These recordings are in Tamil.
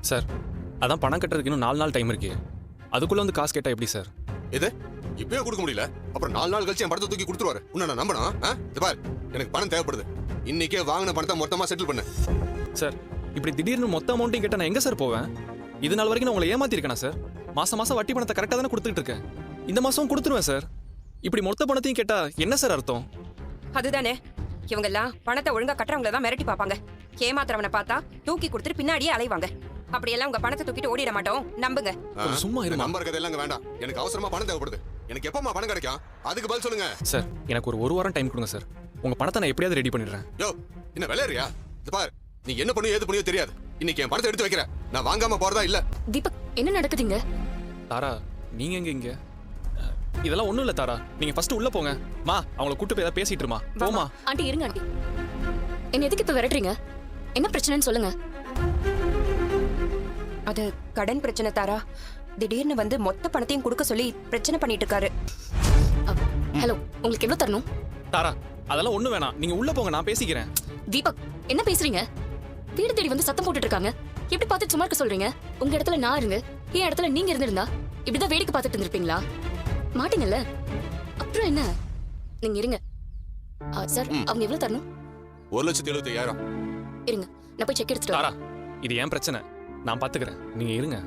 சார் அதான் பணம் கட்டுறதுக்கு இன்னும் 4 நாள் டைம் இருக்கு. அதுக்குள்ள வந்து காசு கேட்டா எப்படி சார்? இது இப்பயே கொடுக்க முடியல, அப்புறம் 4 நாள் கழிச்சு என் பணத்தை தூக்கி கொடுத்துருவாரு. உன்னை நான் நம்பணும்? இது பாரு, எனக்கு பணம் தேவைப்படுது. இன்னைக்கே வாங்கின பணத்தை மொத்தமா செட்டில் பண்ணு. சார் இப்படி திடீர்னு மொத்த அமௌண்ட்டையும் கேட்டா நான் எங்க சார் போவேன்? இது நாள் வரைக்கும் நான் உங்களை ஏமாத்திருக்கேனா சார்? மாசம் மாசம் வட்டி பணத்தை கரெக்டாக தானே கொடுத்துட்டு இருக்கேன். இந்த மாசம் கொடுத்துருவேன் சார். இப்படி மொத்த பணத்தையும் கேட்டா என்ன சார் அர்த்தம்? அதுதானே, இவங்கெல்லாம் பணத்தை ஒழுங்கா கட்டுறவங்கள தான் மிரட்டி பார்ப்பாங்க. ஏமாத்துறவனை பார்த்தா தூக்கி கொடுத்துட்டு பின்னாடியே அலைவாங்க. அப்படியெல்லாம் உங்க பணத்தை தூக்கிட்டு ஓடிட மாட்டோம், நம்புங்க. சும்மா இருமா. நம்பர் கதை எல்லாம் வேண்டாம். எனக்கு அவசரமா பணம் தேவைப்படுது. எனக்கு எப்பமா பணம் கிடைக்கும்? அதுக்கு பதில் சொல்லுங்க சார். எனக்கு ஒரு வாரம் டைம் கொடுங்க சார். உங்க பணத்தை நான் எப்படியாவது ரெடி பண்ணிடுறேன். யோ, என்ன விளையாடுறியா? இது பாரு, நீ என்ன பண்ணியோ ஏது பண்ணியோ தெரியாது. இன்னைக்கு என் பணத்தை எடுத்து வைக்கிறேன். நான் வாங்காம போறதா இல்ல. தீபக், என்ன நடக்குதுங்க? தாரா நீங்க எங்க இங்க? இதெல்லாம் ஒண்ணும் இல்ல தாரா, நீங்க ஃபர்ஸ்ட் உள்ள போங்க. மா அவங்கள கூட்டு போய் ஏதாவது பேசிட்டு இருமா. போமா. ஆண்டி இருங்க ஆண்டி. என்ன எதுக்கு இப்ப விரட்டுறீங்க? என்ன பிரச்சனைன்னு சொல்லுங்க. அது கடன் பிரச்சனை தாரா. திடீர்னு வந்து மொத்த பணத்தையும் கொடுக்க சொல்லி பிரச்சனை பண்ணிட்டு இருக்காரு. ஹலோ, உங்களுக்கு எவ்வளவு தரணும்? தாரா அதெல்லாம் ஒண்ணும் வேணாம், நீங்க உள்ள போங்க, நான் பேசிக்கிறேன். தீபக், என்ன பேசுறீங்க? வீடு தேடி வந்து சத்தம் போட்டுட்டு இருக்காங்க. எப்படி பார்த்து சும்மா இருக்க சொல்றீங்க? உங்க இடத்துல நான் இருந்து என் இடத்துல நீங்க இருந்திருந்தா இப்படிதான் வேடிக்கை பார்த்துட்டு இருந்திருப்பீங்களா? மாட்டீங்கல்ல. அப்புறம் என்ன? நீங்க இருங்க. சார், அவங்க எவ்வளவு தரணும்? 1,75,000. இருங்க, நான் போய் செக் எடுத்துட்டு தாரா வரேன். இது ஏன் பிரச்சனை, நான் பாத்துக்கிறேன், நீங்க இருங்க.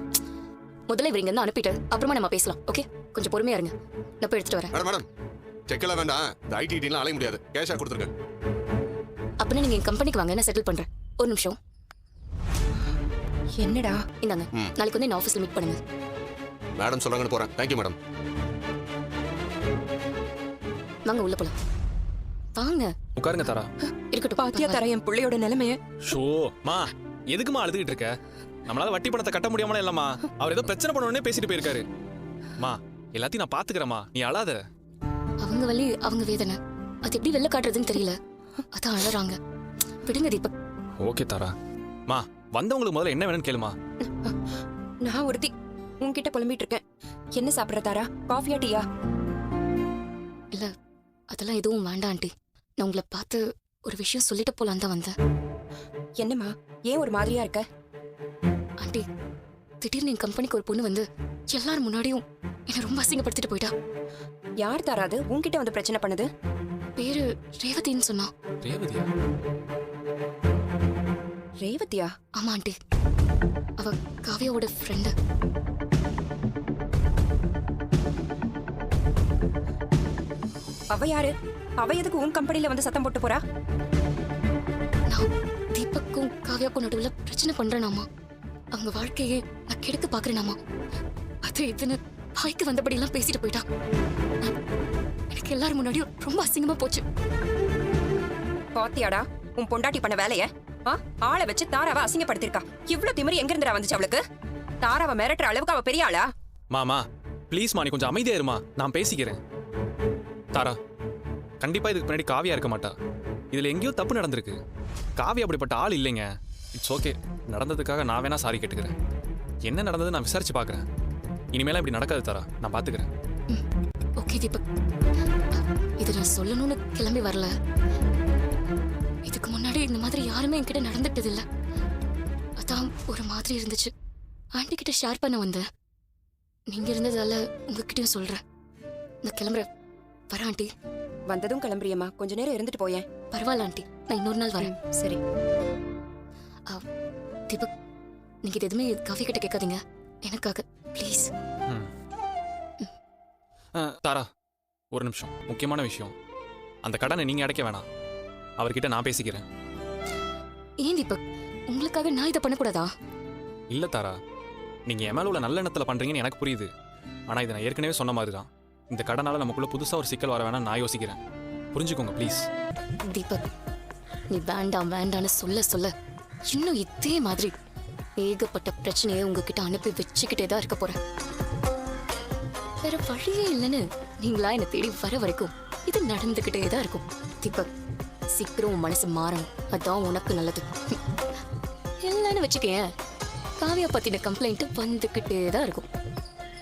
முதல்ல இவங்க இருந்து அனுப்பிட்டு அப்புறமா நம்ம பேசலாம். ஓகே, கொஞ்சம் பொறுமையா இருங்க. நான் போய் எடுத்துட்டு வரேன். மேடம் மேடம், செக் எல்லாம் வேண்டாம். இந்த ஐடிலாம் அலைய முடியாது. கேஷா கொடுத்துருங்க. அப்படின்னா நீங்க என் கம்பெனிக்கு வாங்க, நான் செட்டில் பண்றேன். ஒரு நிமிஷம். என்னடா? இந்தாங்க, நாளைக்கு வந்து என்ன ஆஃபீஸ்ல மீட் பண்ணுங்க. மேடம் சொல்றாங்கன்னு போறேன். Thank you madam. வாங்க உள்ள போலாம். வாங்க. உட்காருங்க தாரா. இருக்கட்டும். பாத்தியா தாரா என் பிள்ளையோட நிலைமைய? ஷோ மா, எதுக்குமா அழுதுகிட்டு இருக்க? நம்மளால வட்டி பணத்தை கட்ட முடியாமல இல்லம்மா. அவர் ஏதோ பிரச்சனை பண்ணணும்னே பேசிட்டு போயிருக்காரு. மா எல்லாத்தையும் நான் பாத்துக்கிறேம்மா, நீ அழாத. அவங்க வலி, அவங்க வேதனை, அது எப்படி வெளில காட்டுறதுன்னு தெரியல. அதான் அழறாங்க. விடுங்க தீபக். ஓகே தாரா. மா வந்தவங்களுக்கு முதல்ல என்ன வேணும்னு கேளுமா. நான் ஒருத்தி உன்கிட்ட புலம்பிட்டு இருக்கேன். என்ன சாப்பிடுற தாரா? காஃபியா டீயா? இல்ல, அதெல்லாம் எதுவும் வேண்டாம் ஆண்டி. நான் உங்களை பார்த்து ஒரு விஷயம் சொல்லிட்டு போலான்னு தான் வந்தேன். என்னம்மா, ஏன் ஒரு மாதிரியா இருக்க? ஆண்டி, திடீர்னு என் கம்பெனிக்கு ஒரு பொண்ணு வந்து எல்லாரும் முன்னாடியும் என்னை ரொம்ப அசிங்கப்படுத்திட்டு போயிட்டா. யார் தாரா அது உன்கிட்ட வந்து பிரச்சனை பண்ணுது? பேரு ரேவதின்னு சொன்னா. ரேவதியா? ரேவதியா? ஆமா ஆண்டி, அவ காவியாவோட ஃப்ரெண்டு. அவ யாரு? அவ எதுக்கு உன் கம்பெனில வந்து சத்தம் போட்டு போறா? நான் தீபக்கும் காவியாக்கும் நடுவுல பிரச்சனை பண்றேனாமா. அவங்க வாழ்க்கையே நான் கெடுக்க பாக்குறேனாமா. அது இதுன்னு வாய்க்கு வந்தபடி எல்லாம் பேசிட்டு போயிட்டா. எனக்கு எல்லாரும் முன்னாடியும் ரொம்ப அசிங்கமா போச்சு. பாத்தியாடா உன் பொண்டாட்டி பண்ண வேலைய? ஆளை வச்சு தாராவை அசிங்கப்படுத்திருக்கா. இவ்ளோ திமிரு எங்க இருந்துடா வந்துச்சு அவளுக்கு? தாராவை மிரட்டுற அளவுக்கு அவ பெரிய ஆளா? மாமா ப்ளீஸ் மா, நீ கொஞ்சம் அமைதியா இருமா, நான் பேசிக்கிறேன். தாரா கண்டிப்பா இதுக்கு பின்னாடி காவியா இருக்க மாட்டா. இதுல எங்கேயோ தப்பு நடந்திருக்கு. காவியா அப்படிப்பட்ட ஆள் இல்லைங்க. இட்ஸ் ஓகே, நடந்ததுக்காக நான் வேணா சாரி கேட்டுக்கிறேன். என்ன நடந்தது நான் விசாரிச்சு பாக்குறேன். இனிமேலாம் இப்படி நடக்காது தாரா, நான் பாத்துக்கிறேன். ஓகே தீபக், இது நான் சொல்லணும்னு கிளம்பி வரல. இதுக்கு முன்னாடி இந்த மாதிரி யாருமே என்கிட்ட நடந்துட்டது இல்ல. அதான் ஒரு மாதிரி இருந்துச்சு. ஆண்டி கிட்ட ஷேர் பண்ண வந்தேன். நீங்க இருந்ததால உங்ககிட்டயும் சொல்றேன். நான் கிளம்புறேன். வர ஆண்டி. வந்ததும் கிளம்புறியம்மா, கொஞ்ச நேரம் இருந்துட்டு போயேன். பரவாயில்ல ஆண்டி, நான் இன்னொரு நாள் வரேன். சரி. தீபக், நீங்க இது எதுவுமே காஃபி கிட்ட கேட்காதீங்க, எனக்காக ப்ளீஸ். தாரா ஒரு நிமிஷம், முக்கியமான விஷயம். அந்த கடனை நீங்க அடைக்க வேணாம், அவர்கிட்ட நான் பேசிக்கிறேன். ஏன் தீபக், உங்களுக்காக நான் இதை பண்ணக்கூடாதா? இல்ல தாரா, நீங்க என் மேல உள்ள நல்ல எண்ணத்துல பண்றீங்கன்னு எனக்கு புரியுது. ஆனா இதை நான் ஏற்கனவே சொன்ன மாதிரி தான். இந்த கடனால நமக்குள்ள புதுசா ஒரு சிக்கல் வர வேணாம் நான் யோசிக்கிறேன். புரிஞ்சுக்கோங்க ப்ளீஸ். தீபக், நீ வேண்டாம் வேண்டான்னு சொல்ல சொல்ல இன்னும் இதே மாதிரி ஏகப்பட்ட பிரச்சனையை உங்ககிட்ட அனுப்பி வச்சுக்கிட்டே தான் இருக்க போறேன். வேற வழியே இல்லைன்னு நீங்களா என்னை தேடி வர வரைக்கும் இது நடந்துகிட்டே தான் இருக்கும். தீபக், சீக்கிரம் உன் மனசு மாறணும், அதான் உனக்கு நல்லது. இல்லைன்னு வச்சுக்கேன், காவியா பத்தின கம்ப்ளைண்ட் வந்துகிட்டே தான் இருக்கும்.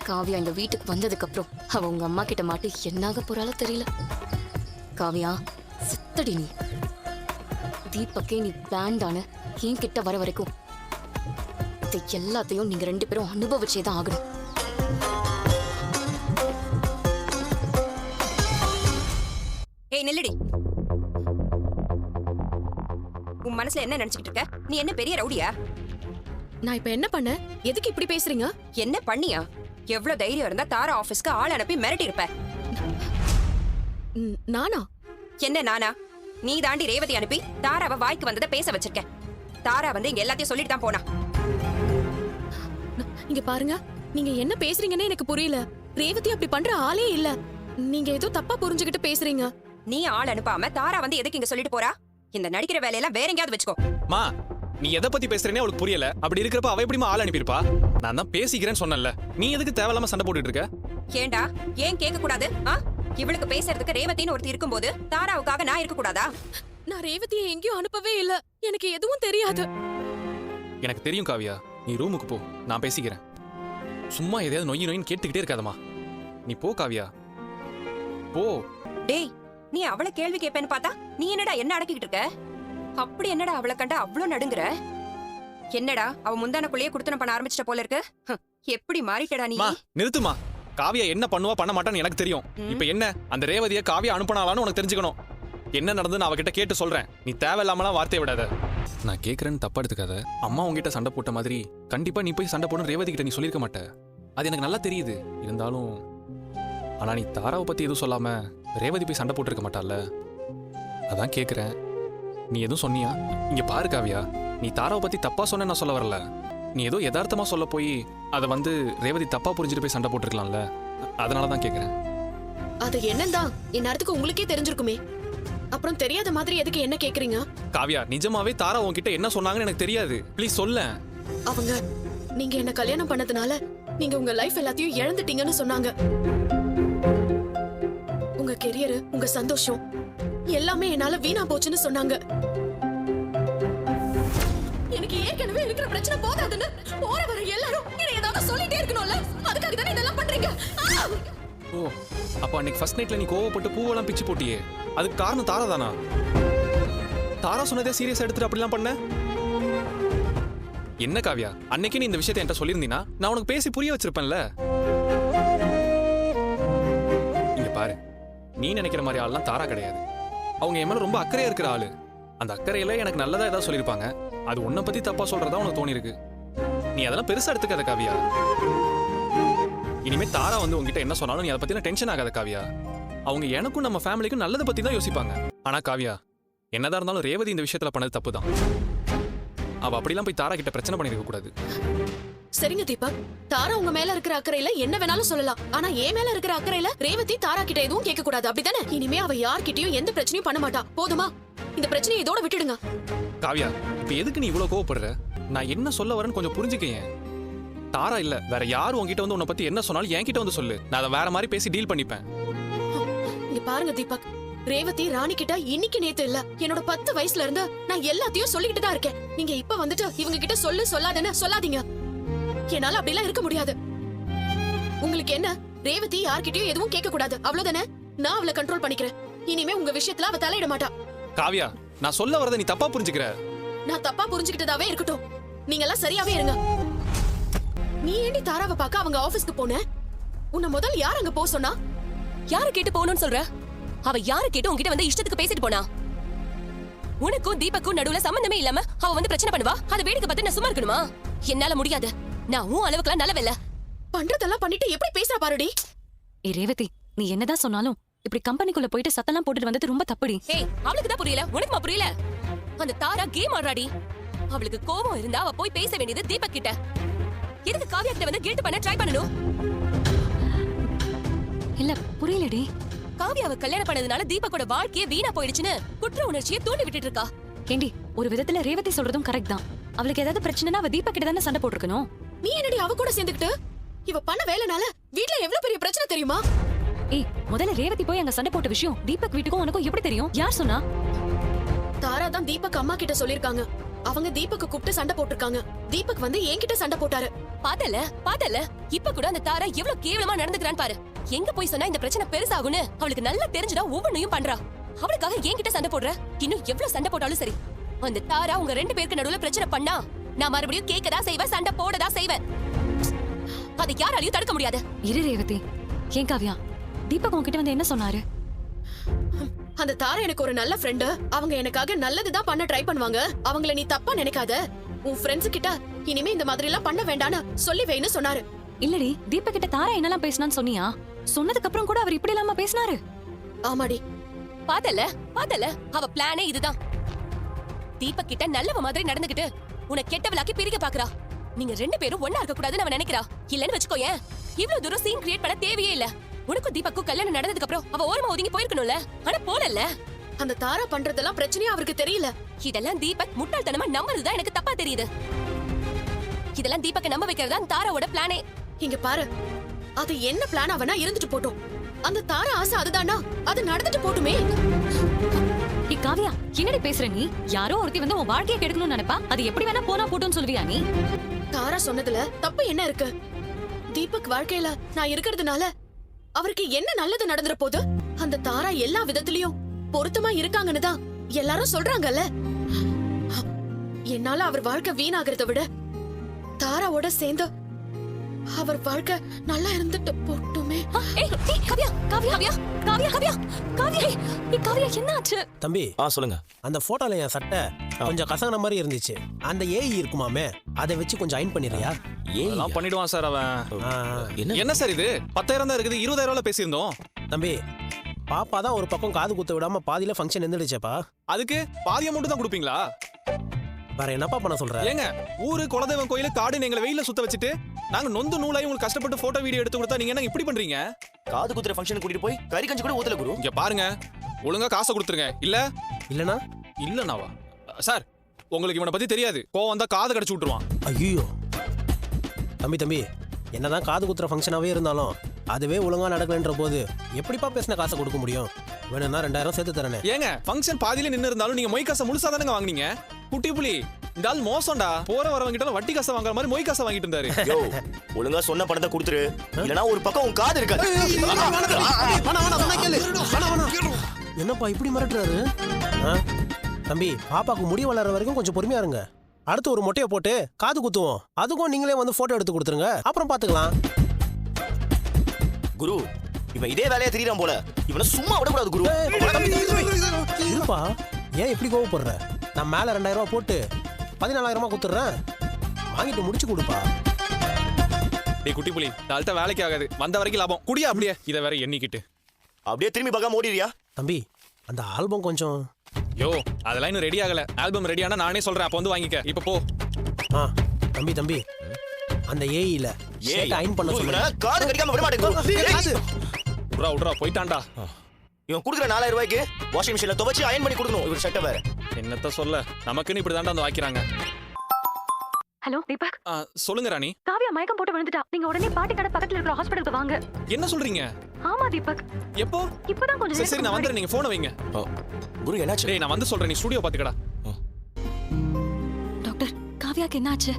காவியா இந்த வீட்டுக்கு வந்ததுக்கு அப்புறம் அவ உங்க அம்மா கிட்ட மாட்டி என்னாக போறாளோ தெரியல. காவியா சித்தடி நீ. தீபக்கே நீ வேண்டான்னு என் கிட்ட வர வரைக்கும் இது எல்லாத்தையும் நீங்க 2 பேரும் அனுபவிச்சே தான் ஆகணும். ஏய் நில்லுடி. உன் மனசுல என்ன நினைச்சிட்டு இருக்க? நீ என்ன பெரிய ரவுடியா? நான் இப்ப என்ன பண்ண? எதுக்கு இப்படி பேசுறீங்க? என்ன பண்ணியா? எவ்வளவு தைரியம் இருந்தா தாரா ஆபீஸ்க்கு ஆள் அனுப்பி மிரட்டி இருப்ப. நானா? என்ன நானா? நீ தாண்டி ரேவதி அனுப்பி தாராவை வாய்க்கு வந்ததை பேச வச்சிருக்க. தாரா வந்து இங்க எல்லாத்தையும் சொல்லிட்டு தான் போனா. இங்க பாருங்க, நீங்க என்ன பேசுறீங்கன்னு எனக்கு புரியல. ரேவதி அப்படி பண்ற ஆளே இல்ல. நீங்க ஏதோ தப்பா புரிஞ்சுகிட்டு பேசுறீங்க. நீ ஆள் அனுப்பாம தாரா வந்து எதுக்கு இங்க சொல்லிட்டு போறா? இந்த நடிக்கிற வேலையெல்லாம் வேற எங்கயாவது வச்சுக்கோ. மா நீ எதை பத்தி பேசுறேனே அவளுக்கு புரியல. அப்படி இருக்கிறப்ப அவ எப்படிமா ஆள் அனுப்பியிருப்பா? நான் தான் பேசிக்கிறேன்னு சொன்னேன்ல. நீ எதுக்கு தேவையில்லாம சண்டை போட்டுட்டு இருக்க? ஏண்டா ஏன் கேட்க கூடாது? இவளுக்கு பேசுறதுக்கு ரேவதின்னு ஒருத்தி இருக்கும்போது தாராவுக்காக நான் இருக்க கூடாதா? நான் ரேவதியை எங்கேயும் அனுப்பவே இல்ல. எனக்கு எதுவும் தெரியாது. எனக்கு தெரியும் காவியா. நீ ரூமுக்கு போ, நான் பேசிக்கிறேன். சும்மா எதையாவது நொய்யின்னு கேட்டுக்கிட்டே இருக்காதம்மா. நீ போ காவியா, போ. டேய், நீ அவளை கேள்வி கேட்பேன்னு பார்த்தா நீ என்னடா என்ன அடக்கிட்டு இருக்க? அப்படி என்னடா அவளை கண்டா அவ்வளவு நடுங்குற? என்னடா அவ முந்தானக்குள்ளேயே குடுத்தன பண்ண ஆரம்பிச்சிட்ட போல இருக்கு. எப்படி மாறிட்டடா நீ? மா நிறுத்துமா. காவியா என்ன பண்ணுவா பண்ண மாட்டான்னு எனக்கு தெரியும். இப்ப என்ன அந்த ரேவதியை காவியா அனுப்பினாலான்னு உனக்கு தெரிஞ்சுக்கணும். என்ன நடந்து நான் அவகிட்ட கேட்டு சொல்றேன். நீ தேவையில்லாமலாம் வார்த்தையை விடாத. நான் கேட்கறேன்னு தப்பா எடுத்துக்காத. அம்மா உங்ககிட்ட சண்டை போட்ட மாதிரி கண்டிப்பா நீ போய் சண்டை போடணும் ரேவதி கிட்ட நீ சொல்லிருக்க மாட்ட. அது எனக்கு நல்லா தெரியுது. இருந்தாலும் ஆனா நீ தாராவை பத்தி எதுவும் சொல்லாம ரேவதி போய் சண்டை போட்டுருக்க மாட்டால, அதான் கேக்குறேன். நீ எதுவும் சொன்னியா? இங்க பாரு காவியா, நீ தாராவை பத்தி தப்பா சொன்ன நான் சொல்ல வரல. நீ ஏதோ யதார்த்தமா சொல்ல போய் அதை வந்து ரேவதி தப்பா புரிஞ்சுட்டு போய் சண்டை போட்டுருக்கலாம்ல, அதனாலதான் கேக்குறேன். அது என்னதான் இந்நேரத்துக்கு உங்களுக்கே தெரிஞ்சிருக்குமே. அப்புறம் தெரியாத மாதிரி எதுக்கு என்ன கேக்குறீங்க? காவியா, நிஜமாவே தாரா உன்கிட்ட என்ன சொன்னாங்கன்னு எனக்கு தெரியாது. ப்ளீஸ் சொல்ல. அவங்க நீங்க என்ன கல்யாணம் பண்ணதுனால நீங்க உங்க லைஃப் எல்லாத்தையும் இழந்துட்டீங்கன்னு சொன்னாங்க. உங்க கெரியர், உங்க சந்தோஷம் எல்லாமே என்னால வீணா போச்சுன்னு சொன்னாங்க. எனக்கு ஏற்கனவே இருக்கிற பிரச்சனை போதாதுன்னு போற வர எல்லாரும் என்ன ஏதாவது சொல்லிட்டே இருக்கணும்ல. அதுக்காக தானே இதெல்லாம் பண்றீங்க. ஓ, அப்ப அன்னைக்கு ஃபர்ஸ்ட் நைட்ல நீ கோவப்பட்டு பூவெல்லாம் பிச்சு போட்டியே, அதுக்கு காரணம் தாரா தானா? தாரா சொன்னதே சீரியஸா எடுத்துட்டு அப்படிலாம் பண்ண? என்ன காவியா, அன்னைக்கு நீ இந்த விஷயத்தை என்கிட்ட சொல்லியிருந்தீனா நான் உனக்கு பேசி புரிய வச்சிருப்பேன்ல. இங்க பாரு, நீ நினைக்கிற மாதிரி ஆள்லாம் தாரா கிடையாது. அவங்க என் மேல ரொம்ப அக்கறையா இருக்கிற ஆளு. அந்த அக்கறையில எனக்கு நல்லதா ஏதாவது சொல்லியிருப்பாங்க. அது உன்னை பத்தி தப்பா சொல்றதா உனக்கு தோணி இருக்கு. நீ அதெல்லாம் பெருசா எடுத்துக்காத காவியா. இனிமே தாரா வந்து உங்ககிட்ட என்ன சொன்னாலும் நீ அதை பத்தி டென்ஷன் ஆகாத காவியா. அவங்க எனக்கும் நம்ம ஃபேமிலிக்கும் நல்லதை பத்தி தான் யோசிப்பாங்க. ஆனா காவியா, என்னதான் இருந்தாலும் ரேவதி இந்த விஷயத்துல பண்ணது தப்பு தான். அவ அப்படிலாம் போய் தாரா கிட்ட பிரச்சனை பண்ணிருக்க கூடாது. சரிங்க தீபக், தாரா உங்க மேல இருக்கிற அக்கறையில என்ன வேணாலும் சொல்லலாம். ஆனா என் மேல இருக்கிற அக்கறையில ரேவதி தாரா கிட்ட எதுவும் கேட்க கூடாது, அப்படிதானே? இனிமே அவ யார்கிட்டயும் எந்த பிரச்சனையும் பண்ண மாட்டா. போதுமா? இந்த பிரச்சனையை இதோட விட்டுடுங்க. காவியா, இப்ப எதுக்கு நீ இவ்வளவு கோவப்படுற? நான் என்ன சொல்ல வரேன்னு கொஞ்சம் புரிஞ்சுக்கேன். தாரா இல்ல, வேற யாரும் உன்கிட்ட வந்து உன்னை பத்தி என்ன சொன்னாலும் என்கிட்ட வந்து சொல்லு. நான் அதை வேற மாதிரி பேசி டீல் பண்ணிப்பேன். இங்க பாருங்க தீபக், ரேவதி ராணி கிட்ட இன்னைக்கு நேத்து இல்ல, என்னோட 10 வயசுல இருந்து நான் எல்லாத்தையும் சொல்லிக்கிட்டு தான் இருக்கேன். நீங்க இப்ப வந்துட்டு இவங்க கிட்ட சொல்லு சொல்லாதேன்னு சொல்லாதீங்க. என்னால அப்படிலாம் இருக்க முடியாது. உங்களுக்கு என்ன, ரேவதி யார்கிட்டயும் எதுவும் கேட்க கூடாது, அவ்வளவுதானே? நான் அவளை கண்ட்ரோல் பண்ணிக்கிறேன். இனிமே உங்க விஷயத்துல அவ தலையிட மாட்டா. காவியா, நான் சொல்ல வரதை நீ தப்பா புரிஞ்சுக்கிற. நான் தப்பா புரிஞ்சுக்கிட்டதாவே இருக்கட்டும், நீங்க எல்லாம் சரியாவே இருங்க. நீ ஏண்டி தாராவை பார்க்க அவங்க ஆபீஸ்க்கு போன? உன்னை முதல் யார் அங்க போக சொன்னா? யாரு கேட்டு போகணும்னு சொல்ற? அவ யாரு கேட்டு உன்கிட்ட வந்து இஷ்டத்துக்கு பேசிட்டு போனா? உனக்கும் தீபக்கும் நடுவுல சம்பந்தமே இல்லாம அவ வந்து பிரச்சனை பண்ணுவா. அதை வேடிக்கை பார்த்து நான் சும்மா இருக்கணுமா? என்னால முடியாது. நான் உன் அளவுக்குலாம் நல்லவில்ல. பண்றதெல்லாம் பண்ணிட்டு எப்படி பேசுற பாருடி. ஏ ரேவதி, நீ என்னதான் சொன்னாலும் இப்படி கம்பெனிக்குள்ள போயிட்டு சத்தெல்லாம் போட்டுட்டு வந்தது ரொம்ப தப்புடி. ஏய், அவளுக்கு தான் புரியல, உனக்குமா புரியல? அந்த தாரா கேம் ஆடுறாடி. அவளுக்கு கோவம் இருந்தா அவ போய் பேச வேண்டியது தீபக் கிட்ட. எதுக்கு காவியா கிட்ட வந்து கில்ட் பண்ண ட்ரை பண்ணணும்? இல்ல புரியலடி. காவியாவை கல்யாணம் பண்ணதுனால தீபக்கோட வாழ்க்கையே வீணா போயிடுச்சுன்னு குற்ற உணர்ச்சியை தூண்டி விட்டுட்டு இருக்கா. ஏண்டி, ஒரு விதத்துல ரேவதி சொல்றதும் கரெக்ட் தான். அவளுக்கு ஏதாவது பிரச்சனைனா அவ தீபக் கிட்ட தானே சண்டை போட்டுருக்கணும். நீ என்னடி அவ கூட சேர்ந்துக்கிட்டு? இவ பண்ண வேலைனால வீட்ல எவ்வளவு பெரிய பிரச்சனை தெரியுமா? ஏய், முதல்ல ரேவதி போய் அங்க சண்டை போட்ட விஷயம் தீபக் வீட்டுக்கும் உனக்கும் எப்படி தெரியும்? யார் சொன்னா? தாரா தான் தீபக் அம்மா கிட்ட சொல்லிருக்காங்க. அவங்க தீபக்க கூப்பிட்டு சண்டை போட்டிருக்காங்க. தீபக் வந்து என்கிட்ட சண்டை போட்டாரு. பாத்தல இப்ப கூட அந்த தாரா எவ்வளவு கேவலமா நடந்துக்கிறான்னு பாரு. எங்க போய் சொன்னா இந்த பிரச்சனை பெருசாகும்னு அவளுக்கு நல்லா தெரிஞ்சுடா ஒவ்வொன்னையும் பண்றா. அவளுக்காக என்கிட்ட சண்டை போடுற. இன்னும் எவ்வளவு சண்டை போட்டாலும் சரி, அந்த தாரா உங்க 2 பேருக்கு நடுவுல பிரச்சனை பண்ணா நான் மறுபடியும் கேட்கதா செய்வேன், சண்டை போடதா செய்வேன். அதை யாராலையும் தடுக்க முடியாது. இரு ரேவதி. ஏன் காவ்யா, தீபக் உன்கிட்ட வந்து என்ன சொன்னாரு? அந்த தாரா எனக்கு ஒரு நல்ல ஃப்ரெண்டு. அவங்க எனக்காக நல்லதுதான் பண்ண ட்ரை பண்ணுவாங்க. அவங்கள நீ தப்பா நினைக்காத. உன் ஃப்ரெண்ட்ஸ் கிட்ட இனிமே இந்த மாதிரி எல்லாம் பண்ண வேண்டான்னு சொல்லி வைன்னு சொன்னாரு. இல்லடி, தீபக் கிட்ட தாரா என்னலாம் பேசினான்னு சொன்னியா? சொன்னதுக்கு அப்புறம் கூட அவர் இப்படி இல்லாம பேசினாரு. ஆமாடி, பாத்தல அவ பிளானே இதுதான். தீபக் கிட்ட நல்லவ மாதிரி நடந்துகிட்டு உன்னை கெட்டவளாக்கி பிரிக்க பாக்குறா. நீங்க 2 பேரும் ஒண்ணா இருக்க கூடாதுன்னு அவ நினைக்கிறா. இல்லன்னு வச்சுக்கோயேன், இவ்வளவு தூரம் சீன் கிரியேட் பண்ண தேவையே இல்ல. உனக்கும் தீபக்கும் கல்யாணம் நடந்ததுக்கு அப்புறம் அவ ஓரமா ஒதுங்கி போயிருக்கணும்ல. ஆனா போடல. அந்த தாரா பண்றதெல்லாம் பிரச்சனையா அவருக்கு தெரியல. இதெல்லாம் தீபக் முட்டாள்தனமா நம்புறதுதான் எனக்கு தப்பா தெரியுது. இதெல்லாம் தீபக்க நம்ப வைக்கிறதா தாராவோட பிளானே. இங்க பாரு, அது என்ன பிளான் அவனா இருந்துட்டு போட்டோம். அந்த தாரா ஆசை அதுதானா, அது நடந்துட்டு போட்டுமே. டி காவ்யா, என்னடி பேசுற நீ? யாரோ ஒருத்தி வந்து உன் வாழ்க்கையை கெடுக்கணும்னு நினைப்பா. அது எப்படி வேணா போனா போட்டோன்னு சொல்லுவியா நீ? தாரா சொன்னதுல தப்பு என்ன இருக்கு? தீபக் வாழ்க்கையில நான் இருக்கிறதுனால அவருக்கு என்ன நல்லது நடந்துற போது? அந்த தாரா எல்லா விதத்திலயும் பொருத்தமா இருக்காங்கன்னு தான் எல்லாரும் சொல்றாங்கல்ல. என்னால அவர் வாழ்க்கை வீணாகிறத விட தாராவோட சேர்ந்து அவர் வாழ்க்கை நல்லா இருந்துட்டு போட்டுமே. ஏய், காவ்யா, காவ்யா, காவ்யா, காவ்யா, காவ்யா, காவ்யா, ஏய், காவ்யா, என்னாச்சு? தம்பி, சொல்லுங்க. அந்த போட்டோல என் சட்டை கொஞ்சம் கசங்கின மாதிரி இருந்துச்சு. அந்த ஏஇ இருக்குமாமே, அதை வச்சு கொஞ்சம் அயன் பண்ணிடுறியா? அதெல்லாம் பண்ணிடுவான் சார் அவன். ஆ, என்ன சார் இது? 10,000 தான் இருக்குது, 20,000 பேசியிருந்தோம். தம்பி, பாப்பா தான் ஒரு பக்கம் காது குத்த விடாம பாதியில ஃபங்க்ஷன் இருந்துடுச்சேப்பா. அதுக்கு பாதி அமௌண்ட் தான் கொடுப்பீங்களா? வேற என்னப்பா பண்ண சொல்ற? ஏங்க, ஊரு குலதெய்வம் கோயிலு காடுன்னு எங்களை வெயில சுத்த வச்சுட்டு நாங்க நொந்து நூலாய் உங்களுக்கு கஷ்டப்பட்டு போட்டோ வீடியோ எடுத்து கொடுத்தா நீங்க என்ன இப்படி பண்றீங்க? காது குத்துற ஃபங்க்ஷன் கூட்டிட்டு போய் கறி கஞ்சி கூட ஊத்தல குரு. இங்க பாருங்க, ஒழுங்கா காசை கொடுத்துருங்க. இல்லனா இல்லனாவா? சார், உங்களுக்கு இவனை பத்தி தெரியாது. கோவம் வந்தா காது கடிச்சு விட்டுருவான். ஐயோ தம்பி, என்னதான் காது குத்துற ஃபங்க்ஷனாவே இருந்தாலும் அதுவே ஒழுங்கா நடக்கலன்ற போது எப்படிப்பா பேசின காசை கொடுக்க முடியும்? வேணும்னா 2000 சேர்த்து தரனே. ஏங்க, ஃபங்க்ஷன் பாதியில நின்னு இருந்தாலும் நீங்க மொய் காசை முழுசா தானங்க வாங்குனீங்க. குட்டி புலி, இந்த ஆள் மோசம்டா. போற வரவங்க கிட்ட வட்டி காசை வாங்குற மாதிரி மொய் காசை வாங்கிட்டு இருந்தாரு. யோ, ஒழுங்கா சொன்ன பணத்தை கொடுத்துரு. இல்லனா ஒரு பக்கம் உன் காது இருக்காது. என்னப்பா இப்படி மிரட்டுறாரு? தம்பி, பாப்பாக்கு முடி வளர்ற வரைக்கும் கொஞ்சம் பொறுமையா இருங்க. அடுத்து ஒரு மொட்டையை போட்டு காது குத்துவோம். அதுக்கும் நீங்களே வந்து போட்டோ எடுத்து கொடுத்துருங்க, அப்புறம் பாத்துக்கலாம். குரு, இவன் இதே வேலையா தெரியறான் போல. இவனை சும்மா விடக்கூடாது குரு. இருப்பா, ஏன் இப்படி கோவப்படுற? நான் மேல 2000 ரூபாய் போட்டு 14,000 கொடுத்துறேன். வாங்கிட்டு முடிச்சு கொடுப்பா. டேய் குட்டி புலி, தாழ்த்த வேலைக்கு ஆகாது. வந்த வரைக்கும் லாபம். குடியா அப்படியே. இதை வேற எண்ணிக்கிட்டு அப்படியே திரும்பி பார்க்காம ஓடிறியா? தம்பி, அந்த ஆல்பம் கொஞ்சம். யோ, அதெல்லாம் இன்னும் ரெடி ஆகல. ஆல்பம் ரெடி ஆனா நானே சொல்றேன், அப்ப வந்து வாங்கிக்க. இப்ப போ. தம்பி, அந்த ஏஇல அயன் பண்ண இவனை சொல்லுங்க. காது கடிக்காம விட மாட்டேங்குது. விட்றா போயிட்டான்டா. இவன் குடுக்குற 4000 ரூபாய்க்கு வாஷிங் மிஷின்ல துவைச்சு அயன் பண்ணி கொடுக்கணும். இவர் சட்டை வேற. என்னத்த சொல்ல, நமக்குன்னு இப்படி தாண்டா வந்து வாக்கிறாங்க. ஹலோ தீபக். சொல்லுங்க ராணி. காவ்யா மயக்கம் போட்டு விழுந்துட்டா. நீங்க உடனே பாட்டி கடை பக்கத்துல இருக்கிற ஹாஸ்பிடலுக்கு வாங்க. என்ன சொல்றீங்க? ஆமா தீபக். எப்போ? இப்பதான் கொஞ்சம் சரி நான் வந்துறேன், நீங்க போனை வைங்க. குரு என்னாச்சு? டேய், நான் வந்து சொல்றேன், நீ ஸ்டுடியோ பாத்துக்கடா. டாக்டர், காவ்யாக்கு என்னாச்சு?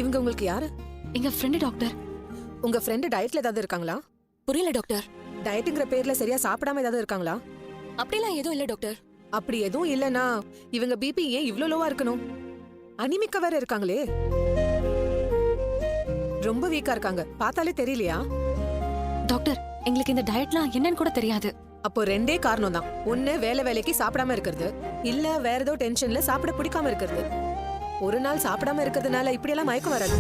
இவங்க உங்களுக்கு யாரு? எங்க ஃப்ரெண்ட் டாக்டர். உங்க ஃப்ரெண்ட் டயட்ல ஏதாவது இருக்காங்களா? புரியல டாக்டர். டயட்டுங்கிற பேர்ல சரியா சாப்பிடாம ஏதாவது இருக்காங்களா? அப்படிலாம் எதுவும் இல்ல டாக்டர். அப்படி எதுவும் இல்லனா இவங்க பிபி ஏன் இவ்ளோ லோவா இருக்கணும்? அனிமிக்கா வேற இருக்காங்களே. ரொம்ப வீக்கா இருக்காங்க, பார்த்தாலே தெரியலையா? டாக்டர், எங்களுக்கு இந்த டயட்லாம் என்னன்னு கூட தெரியாது. அப்போ 2 காரணம் தான். ஒண்ணு வேலைக்கு சாப்பிடாம இருக்கிறது, இல்ல வேற ஏதோ டென்ஷன்ல சாப்பிட பிடிக்காம இருக்கிறது. ஒரு நாள் சாப்பிடாம இருக்கிறதுனால இப்படி எல்லாம் மயக்கம் வராது.